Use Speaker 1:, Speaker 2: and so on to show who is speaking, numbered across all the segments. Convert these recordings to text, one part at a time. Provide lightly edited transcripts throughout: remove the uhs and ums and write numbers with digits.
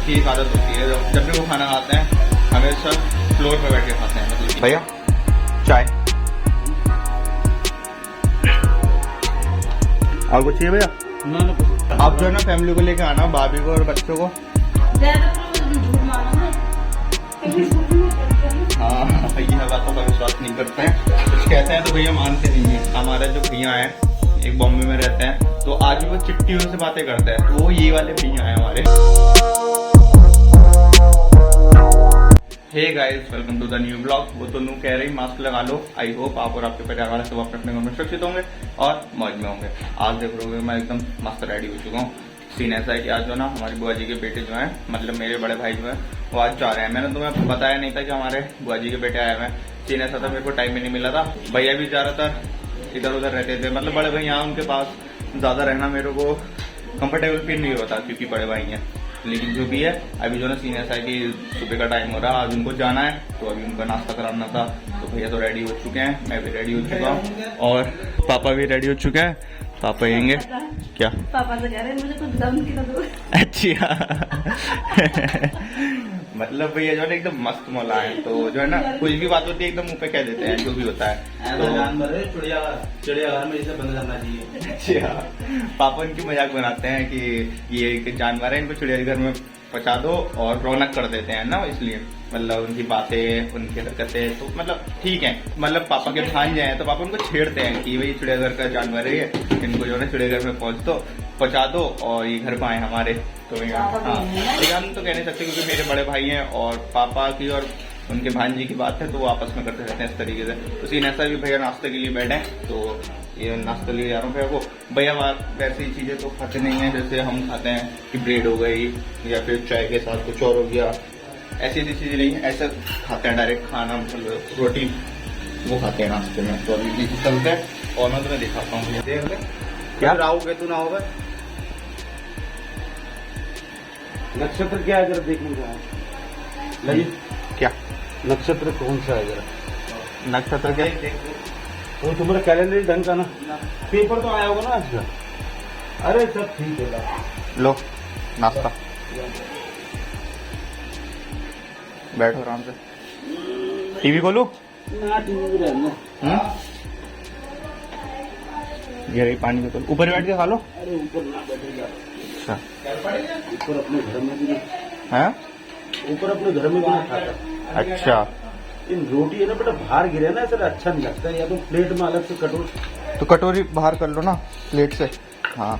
Speaker 1: की एक आदत होती है, जब भी वो खाना खाते हैं हमेशा फ्लोर पे बैठ के खाते हैं। मतलब भैया चाय और कुछ चाहिए भैया? आप जो है ना फैमिली को लेके आना, भाभी को और बच्चों को। हाँ भैया बातों का विश्वास नहीं करते हैं, कुछ कहते हैं तो भैया मानते नहीं है। हमारे जो भैया हैं एक बॉम्बे में रहते हैं, तो आज भी वो चिट्ठियों से बातें करते हैं, तो वो ये वाले भैया हैं हमारे। Hey guys, welcome to the new blog. वो तो नू कह रही मास्क लगा लो। आई होप आप और आपके परिवार सब अपने घर में सुरक्षित होंगे और मौज में होंगे। आज देख रहे हो मैं एकदम मस्त रेडी हो चुका हूँ। सीन ऐसा है कि आज जो ना हमारी बुआ जी के बेटे जो हैं, मतलब मेरे बड़े भाई जो हैं, वो आज जा रहे हैं। मैंने तुम्हें बताया नहीं था कि हमारे बुआ जी के बेटे आए हुए हैं। सीन ऐसा था, मेरे को टाइम भी नहीं मिला था। भैया भी ज्यादातर इधर उधर रहते थे, मतलब बड़े भाई यहाँ, उनके पास ज्यादा रहना मेरे को कंफर्टेबल फील नहीं होता क्योंकि बड़े भाई हैं। लेकिन जो भी है, अभी जो ना सीन ऐसा है कि सुबह का टाइम हो रहा है, आज उनको जाना है, तो अभी उनका नाश्ता कराना था। तो भैया तो रेडी हो चुके हैं, मैं भी रेडी हो चुका हूँ और पापा भी रेडी हो चुके हैं। पापा आएंगे क्या?
Speaker 2: पापा तो कह रहे हैं मुझे कुछ दम की दो।
Speaker 1: अच्छा मतलब भैया जो है ना एकदम मस्त मौला है, तो जो है ना कुछ भी बात होती है एकदम मुंह पे कह देते हैं जो भी होता है। तो
Speaker 3: चिड़ियाघर में इसे बंद करना चाहिए।
Speaker 1: अच्छा, पापा इनकी मजाक बनाते हैं कि ये एक जानवर है, इनको चिड़ियाघर में पहुंचा दो और रौनक कर देते हैं ना, इसलिए मतलब उनकी बातें उनकी हरकतें तो मतलब ठीक है। मतलब पापा के भांजे हैं तो पापा उनको छेड़ते हैं कि भाई चिड़ियाघर का जानवर है ये, इनको जो है ना चिड़ियाघर में पहुंचा दो और ये घर पाए हमारे। तो हाँ, लेकिन हम तो कह नहीं सकते क्योंकि मेरे बड़े भाई हैं और पापा की और उनके भांजी की बात है तो वो आपस में करते रहते हैं इस तरीके से। तो सीन ऐसा भी भैया नाश्ते के लिए बैठे हैं, तो ये नाश्ते लिए जा रहा हूँ भैया को। भैया वैसी चीजें तो खाते नहीं है जैसे हम खाते हैं कि ब्रेड हो गई या फिर चाय के साथ कुछ और हो गया, ऐसी ऐसी चीजें नहीं है। ऐसा खाते हैं डायरेक्ट खाना, मतलब रोटी वो खाते हैं नाश्ते में। तो अभी नीचे चलते हैं और मैं तुम्हें दिखाता हूँ भैया। क्या
Speaker 3: आओगे तू ना होगा? नक्षत्र क्या है जरा देखने का लगी?
Speaker 1: क्या
Speaker 3: नक्षत्र कौन सा है जरा?
Speaker 1: नक्षत्र क्या?
Speaker 3: वो तुम्हारा कैलेंडर ढंग का ना, पेपर तो आया होगा ना आज का। अरे सब ठीक है,
Speaker 1: लो नाश्ता, बैठो आराम से। टीवी खोलो
Speaker 3: ना, टीवी रहना।
Speaker 1: ये रही पानी बोतल, ऊपर बैठ के खा लो।
Speaker 3: अरे ऊपर ना बैठेगा।
Speaker 1: अच्छा,
Speaker 3: ऊपर अपने घर में भी
Speaker 1: है?
Speaker 3: ऊपर अपने घर में भी ना खाता।
Speaker 1: अच्छा,
Speaker 3: इन रोटी है ना बेटा, बाहर गिरे ना ऐसा अच्छा नहीं लगता है। या तो प्लेट में अलग से कटोरी,
Speaker 1: तो कटोरी बाहर कर लो ना प्लेट से। हाँ,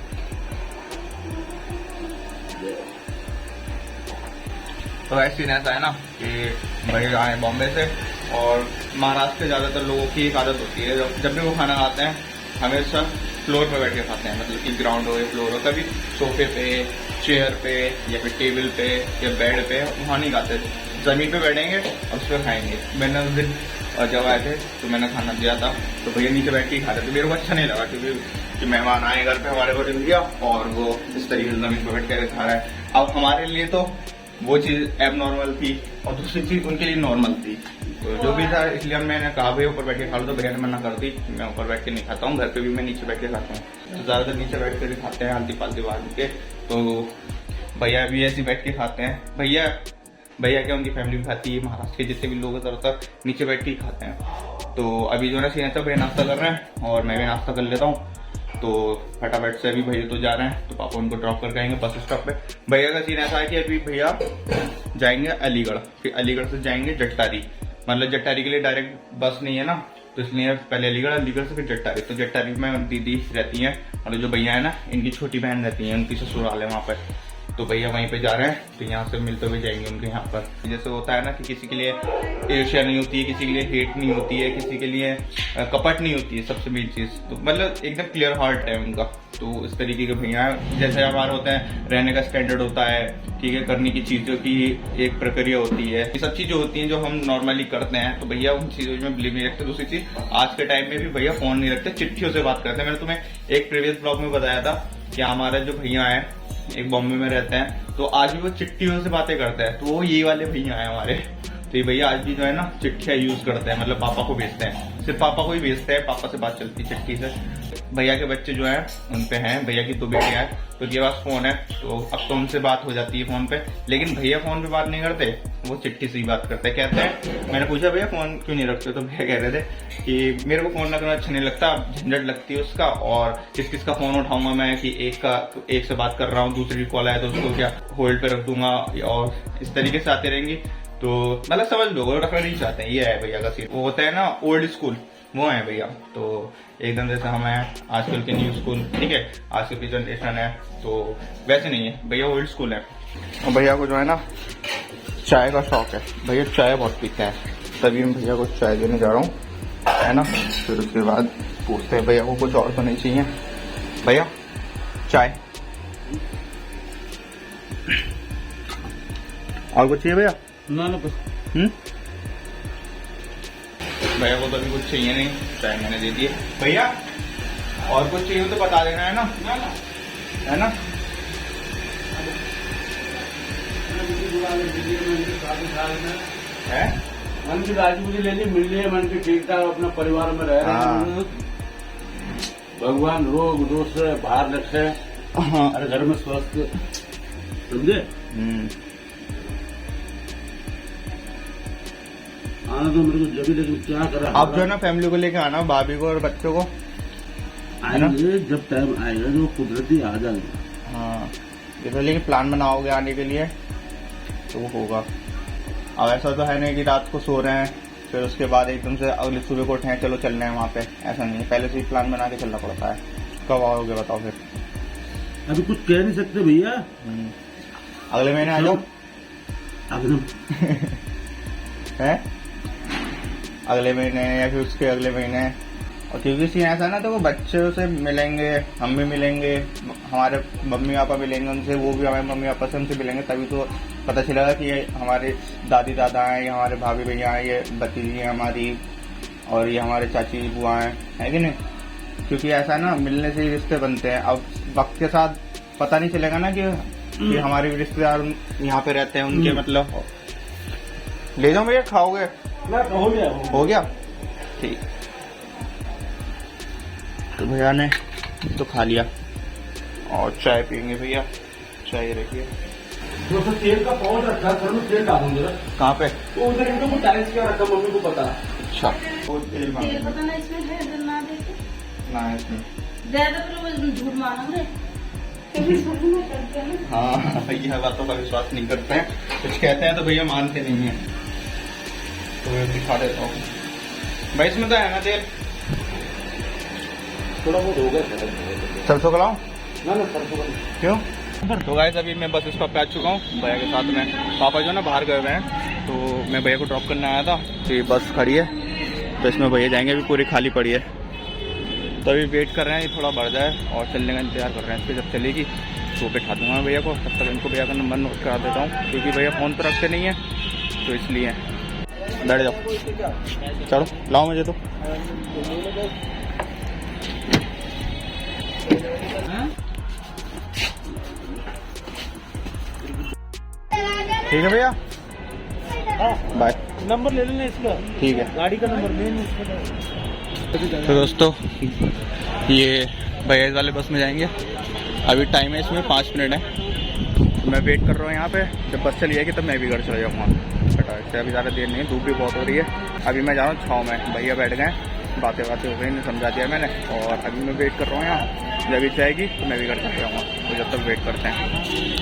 Speaker 1: तो ऐसी ऐसा है ना कि भाई आए बॉम्बे से, और महाराष्ट्र के ज्यादातर लोगों की एक आदत होती है, जब भी वो खाना खाते हैं हमेशा फ्लोर पे बैठ के खाते हैं। मतलब कि ग्राउंड हो या फ्लोर हो, कभी सोफे पे, चेयर पे या फिर टेबल पे या बेड पे वहाँ नहीं खाते, जमीन पे बैठेंगे और उस पर खाएंगे। मैंने उस दिन जब आए थे तो मैंने खाना दिया था, तो भैया नीचे बैठ के ही खा रहे थे। मेरे को अच्छा नहीं लगा क्योंकि मेहमान आए घर पे हमारे को दिया और वो इस तरीके से जमीन पे बैठ के खा रहा है। अब हमारे लिए तो वो चीज एब नॉर्मल थी और दूसरी चीज उनके लिए नॉर्मल थी, तो जो भी था इसलिए मैंने कहा भैया ऊपर बैठ के खा लो। तो भैया ने मना कर दी, मैं ऊपर बैठ के नहीं खाता हूँ, घर पे भी मैं नीचे बैठ के खाता हूँ। तो ज्यादातर नीचे बैठ के भी खाते हैं हल्दी पालती बाहर के। तो भैया भी ऐसे बैठ के खाते हैं। भैया क्या उनकी फैमिली भी खाती है, महाराष्ट्र के जितने भी लोग हैं ज्यादातर नीचे बैठ के ही खाते हैं। तो अभी जो है सीन है भैया नाश्ता कर रहे हैं और मैं भी नाश्ता कर लेता हूँ। तो फटाफट से अभी भैया तो जा रहे हैं, तो पापा उनको ड्रॉप करके आएंगे बस स्टॉप पे। भैया का सीन ऐसा है कि अभी भैया जाएंगे अलीगढ़, फिर अलीगढ़ से जाएंगे जट्टारी। मतलब जट्टारी के लिए डायरेक्ट बस नहीं है ना, तो इसलिए पहले अलीगढ़ से फिर जट्टारी। तो जट्टारी में दीदी रहती है और जो भैया है ना इनकी छोटी बहन रहती है, उनकी ससुराल है वहाँ पर। तो भैया वहीं पे जा रहे हैं, तो यहाँ से मिलते हुए जाएंगे उनके यहाँ पर। जैसे होता है ना कि किसी के लिए ईर्ष्या नहीं होती है, किसी के लिए हेट नहीं होती है, किसी के लिए कपट नहीं होती है, सबसे मेन चीज। तो मतलब एकदम क्लियर हार्ट है उनका। तो इस तरीके के भैया जैसे हमारा होता है, रहने का स्टैंडर्ड होता है, ठीक है, करने की चीजों की एक प्रक्रिया होती है, ये सब चीजें होती हैं जो हम नॉर्मली करते हैं। तो भैया उन चीजों में बिलीव नहीं रखते। दूसरी चीज, आज के टाइम में भी भैया फोन नहीं रखते, चिट्ठियों से बात करते हैं। मैंने तुम्हें एक प्रीवियस ब्लॉग में बताया था कि हमारे जो भैया है एक बॉम्बे में रहते हैं, तो आज भी वो चिट्ठियों से बातें करते हैं। तो वो ये वाले भैया हैं हमारे। तो ये भैया आज भी जो है ना चिट्ठियां यूज करते हैं, मतलब पापा को भेजते हैं, सिर्फ पापा को ही भेजते हैं, पापा से बात चलती है चिट्ठी से। भैया के बच्चे जो हैं उन पे हैं, भैया की 2 बेटियां हैं, तो उनके पास फोन है, तो अब तो उनसे बात हो जाती है फोन पे। लेकिन भैया फोन पे बात नहीं करते, वो चिट्ठी से ही बात करते हैं। कहते हैं, मैंने पूछा भैया फोन क्यों नहीं रखते, तो भैया कह रहे थे कि मेरे को फोन रखना अच्छा नहीं लगता, झंझट लगती है उसका, और किस किस का फोन उठाऊंगा मैं कि एक से बात कर रहा हूँ, दूसरी कॉल आए तो उसको क्या होल्ड पे रख दूंगा, और इस तरीके से आती रहेंगी। तो मतलब समझ लो, वो रखना नहीं चाहते हैं। ये है भैया का सीन, वो होता है ना ओल्ड स्कूल, वो है भैया। तो एकदम जैसे हम हैं आजकल के न्यू स्कूल, ठीक है, आजकल की जनरेशन है, तो वैसे नहीं है भैया, ओल्ड स्कूल है। और भैया को जो है ना चाय का शौक है, भैया चाय बहुत पीते हैं, तभी मैं भैया को चाय देने जा रहा हूँ, है ना। फिर उसके बाद पूछते हैं भैया को कुछ और तो नहीं चाहिए। भैया चाय और कुछ चाहिए भैया?
Speaker 3: ना बस।
Speaker 1: भैया को तो अभी कुछ चाहिए नहीं, चाय मैंने दे दी है। भैया और कुछ चाहिए तो बता देना, है ना, है ना। है
Speaker 3: मन की राजी मुझे ले ली, मिल लिए, मन की ठीक ठाक अपना परिवार में रह रहे हैं। भगवान रोग दोष से बाहर रखे,
Speaker 1: हाँ।
Speaker 3: अरे घर में स्वस्थ, समझे। आना तो मेरे को जब, लेकिन क्या करा।
Speaker 1: आप जो है ना फैमिली को लेके आना, भाभी को और बच्चों को,
Speaker 3: आएंगे जब टाइम आएगा जो कुदरती आ जाएगा।
Speaker 1: हाँ, जैसे लेकिन प्लान बनाओगे आने के लिए तो वो होगा। अब ऐसा तो है नहीं कि रात को सो रहे हैं फिर उसके बाद एकदम से अगले सुबह को उठे चलो चलना है वहाँ पे, ऐसा नहीं है, पहले से ही प्लान बना के चलना पड़ता है। कब आओगे बताओ फिर?
Speaker 3: अभी कुछ कह नहीं सकते भैया।
Speaker 1: अगले महीने आ जाओ। है अगले महीने या फिर उसके अगले महीने। और क्योंकि सीन ऐसा ना, तो वो बच्चों से मिलेंगे, हम भी मिलेंगे, हमारे मम्मी पापा मिलेंगे उनसे, वो भी हमारे मम्मी पापा से उनसे मिलेंगे, तभी तो पता चलेगा कि ये हमारे दादी दादा हैं, ये हमारे भाभी भैया हैं, ये भतीजी हैं हमारी, और ये हमारे चाची बुआ हैं, है कि नहीं। क्योंकि ऐसा ना मिलने से ही रिश्ते बनते हैं। अब वक्त के साथ पता नहीं चलेगा ना कि हमारे भी रिश्तेदार यहाँ पे रहते हैं उनके, मतलब। ले जाओ भैया, खाओगे? हो गया ठीक। तो भैया ने तो खा लिया और चाय पियेंगे भैया, चाय रखिए।
Speaker 3: तो तेल का पाउच रखा है, थोड़ा तेल डालूंगा।
Speaker 1: कहाँ पे?
Speaker 3: तो उधर एकदम टाइल्स क्या रखा, मम्मी को पता।
Speaker 1: अच्छा, वो तेल
Speaker 2: तेल पता ना इसमें है, अगर ना देते
Speaker 1: ना इसमें
Speaker 2: ज्यादा, फिर वो झूठ मानोगे, कभी झूठ में करते हैं ना।
Speaker 1: हाँ, भैया बातों का विश्वास नहीं करते हैं, कुछ कहते हैं तो भैया मानते नहीं है। तो मैं दिखा देता हूँ भाई, इसमें तो है ना तेल,
Speaker 3: थोड़ा बहुत हो गया।
Speaker 1: सरसों का लाऊं?
Speaker 3: ना सरसों का
Speaker 1: क्यों? तो गाइस अभी मैं बस स्टॉप पे आ चुका हूँ भैया के साथ में। पापा जो ना बाहर गए हुए हैं, तो मैं भैया को ड्रॉप करने आया था। तो ये बस खड़ी है, तो इसमें भैया जाएंगे, अभी पूरी खाली पड़ी है, तो अभी वेट कर रहे हैं ये थोड़ा बढ़ जाए और चलने का इंतजार कर रहे हैं। फिर जब चलेगी तो बैठा दूंगा भैया को, तब तक इनको भैया का नंबर नोट करा देता हूँ, क्योंकि भैया फ़ोन तो रखते नहीं है, तो इसलिए। बैठ जाओ, चलो लाओ मुझे तो। ठीक है भैया, बाय।
Speaker 3: नंबर ले लेना इसका,
Speaker 1: ठीक है,
Speaker 3: गाड़ी का नंबर ले।
Speaker 1: तो दोस्तों ये भैया इस वाले बस में जाएंगे। अभी टाइम है इसमें 5 मिनट है, तो मैं वेट कर रहा हूँ यहाँ पे। जब बस चली जाएगी तब मैं भी घर चला जाऊँगा। बट अभी ज़्यादा देर नहीं है, धूप भी बहुत हो रही है। अभी मैं जा रहा हूँ छाँव में, भैया बैठ गए, बातें हो गई, समझा दिया मैंने, और अभी मैं वेट कर रहा हूँ यहाँ। जब भी जाएगी तो मैं भी घर चला जाऊँगा, तो जब तक वेट करते हैं।